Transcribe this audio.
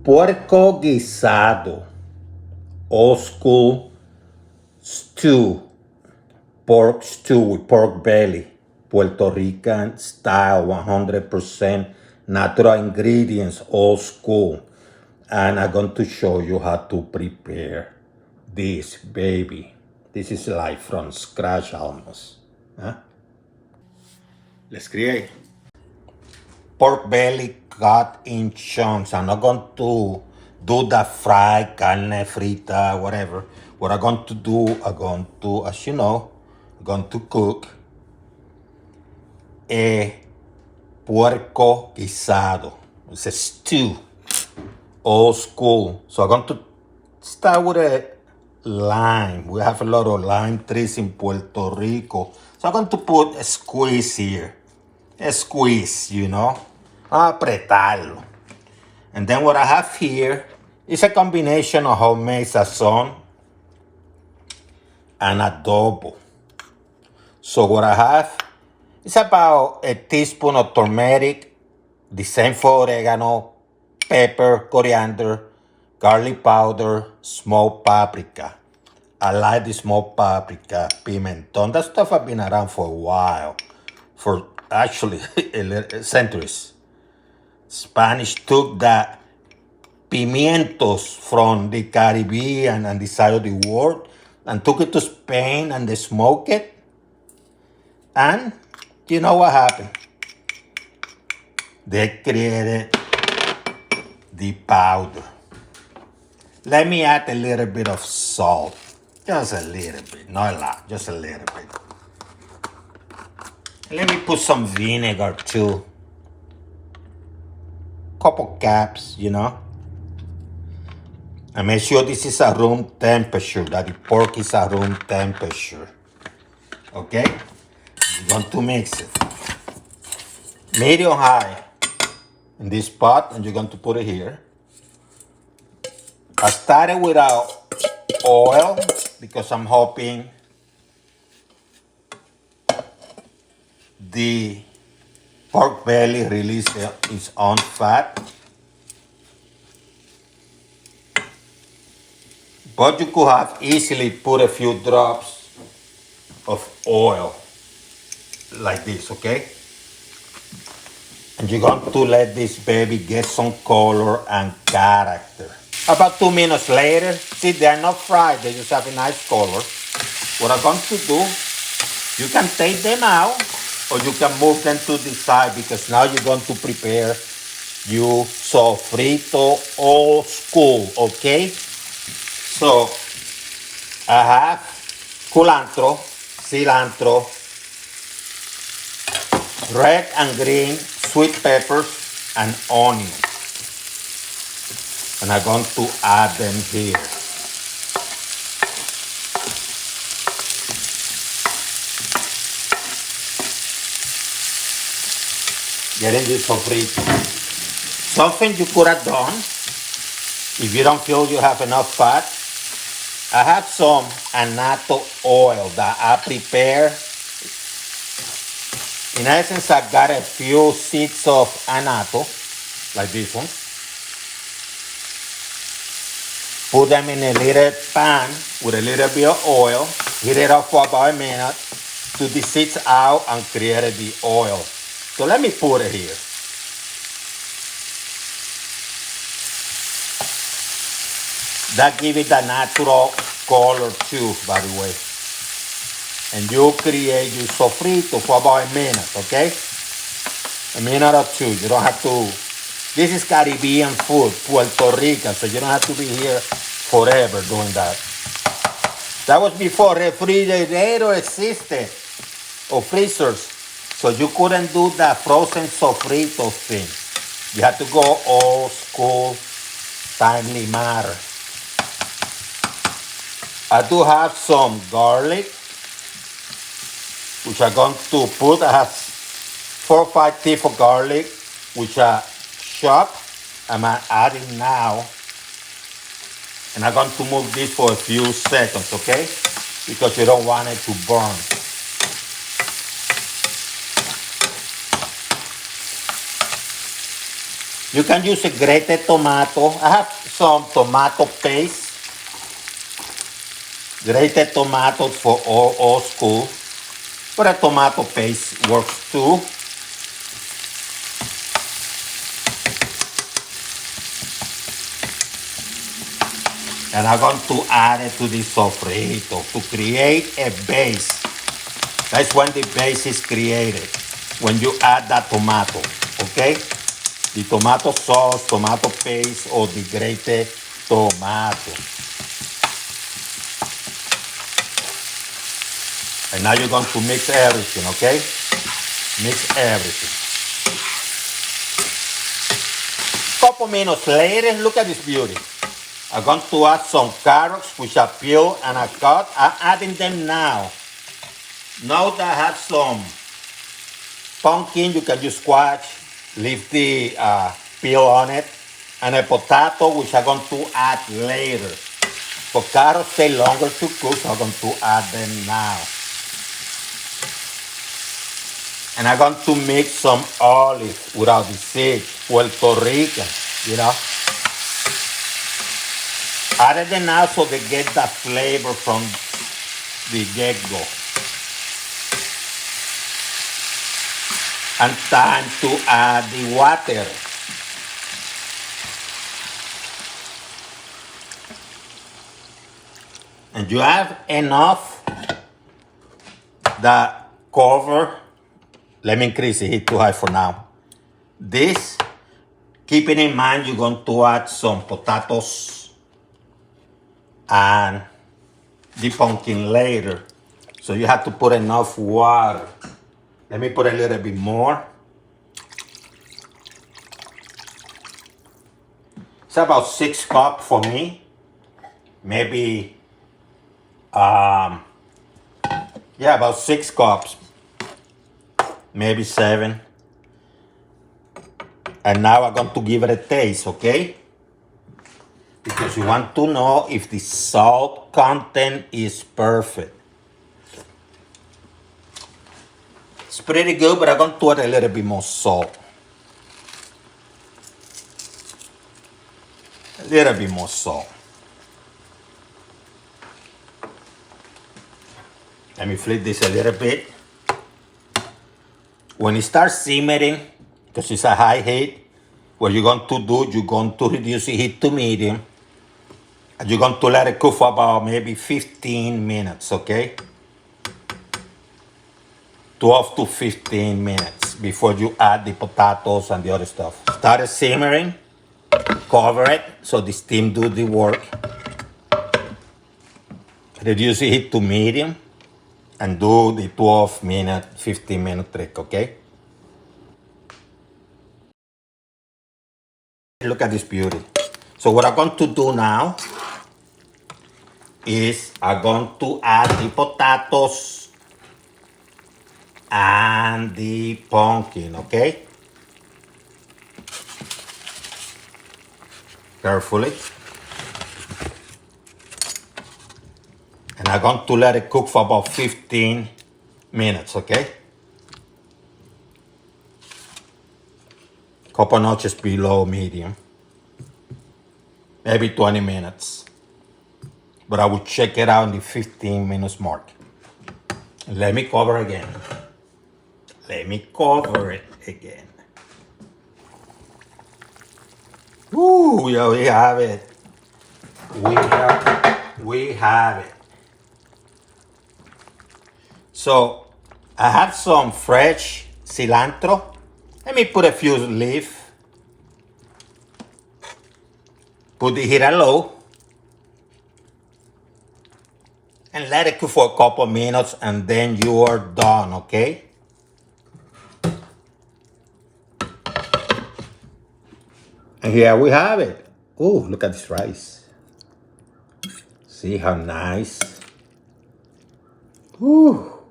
Puerco Guisado, old school stew, pork stew with pork belly, Puerto Rican style, 100% natural ingredients, old school. And I'm going to show you how to prepare this baby. This is like from scratch almost. Huh? Let's create. Pork belly cut in chunks. I'm not going to do the fried carne frita, whatever. What I'm going to do, I'm going to, as you know, I'm going to cook a puerco guisado. It's a stew, old school. So I'm going to start with a lime. We have a lot of lime trees in Puerto Rico. So I'm going to put a squeeze here. A squeeze, you know. Apretarlo. And then what I have here is a combination of homemade sazon and adobo. So what I have is about a teaspoon of turmeric, the same for oregano, pepper, coriander, garlic powder, smoked paprika. I like the smoked paprika, pimenton. That stuff has been around for a while, for actually centuries. Spanish took the pimientos from the Caribbean and the side of the world and took it to Spain and they smoked it. And you know what happened? They created the powder. Let me add a little bit of salt. Just a little bit, not a lot, just a little bit. Let me put some vinegar too. Couple caps, you know. And make sure this is a room temperature, that the pork is a room temperature. Okay? You're going to mix it. Medium high in this pot, and you're going to put it here. I started without oil because I'm hoping the pork belly releases its own fat. But you could have easily put a few drops of oil like this, okay? And you're going to let this baby get some color and character. About 2 minutes later, see, they're not fried, they just have a nice color. What I'm going to do, you can take them out or you can move them to the side because now you're going to prepare your sofrito old school, okay? So, I have culantro, cilantro, red and green sweet peppers, and onion. And I'm going to add them here. Getting this sofrito. Something you could have done if you don't feel you have enough fat. I have some annatto oil that I prepare. In essence, I got a few seeds of annatto, like this one. Put them in a little pan with a little bit of oil. Heat it up for about a minute. Took the seeds out and created the oil. So let me put it here. That gives it a natural color too, by the way. And you create your sofrito for about a minute, okay? A minute or two. You don't have to. This is Caribbean food, Puerto Rican, so you don't have to be here forever doing that. That was before refrigerator existed or freezers, so you couldn't do that frozen sofrito thing. You had to go old school, timely matter. I do have some garlic, which I'm going to put. I have 4 or 5 teeth of garlic, which I chop. I'm adding now. And I'm going to move this for a few seconds, okay? Because you don't want it to burn. You can use a grated tomato. I have some tomato paste. Grated tomatoes for all old school. But a tomato paste works too. And I'm going to add it to the sofrito to create a base. That's when the base is created, when you add that tomato, okay? The tomato sauce, tomato paste, or the grated tomato. And now you're going to mix everything, okay? Mix everything. Couple minutes later, look at this beauty. I'm going to add some carrots, which I peeled and I cut. I'm adding them now. Now that I have some pumpkin, you can use squash, leave the peel on it, and a potato, which I'm going to add later. For carrots take longer to cook, so I'm going to add them now. And I'm going to mix some olive without the seed, Puerto Rican, you know. Add them now so they get that flavor from the get-go. And time to add the water. And you have enough that cover. Let me increase the heat too high for now. This, keeping in mind you're going to add some potatoes and the pumpkin later. So you have to put enough water. Let me put a little bit more. It's about 6 cups for me. Maybe, yeah, about 6 cups. Maybe 7. And now I'm going to give it a taste, okay? Because you want to know if the salt content is perfect. It's pretty good, but I'm going to add a little bit more salt. A little bit more salt. Let me flip this a little bit. When it starts simmering, because it's a high heat, what you're going to do, you're going to reduce the heat to medium. And you're going to let it cook for about maybe 15 minutes, okay? 12 to 15 minutes before you add the potatoes and the other stuff. Start simmering, cover it so the steam do the work. Reduce the heat to medium and do the 12-minute, 15-minute trick, okay? Look at this beauty. So what I'm going to do now is I'm going to add the potatoes and the pumpkin, okay? Carefully. And I'm going to let it cook for about 15 minutes, okay? Couple notches below medium. Maybe 20 minutes. But I will check it out in the 15 minutes mark. Let me cover again. Let me cover it again. Ooh, yeah, we have it. We have it. So, I have some fresh cilantro. Let me put a few leaves. Put the heat at low. And let it cook for a couple minutes and then you are done, okay? And here we have it. Ooh, look at this rice. See how nice? Ooh.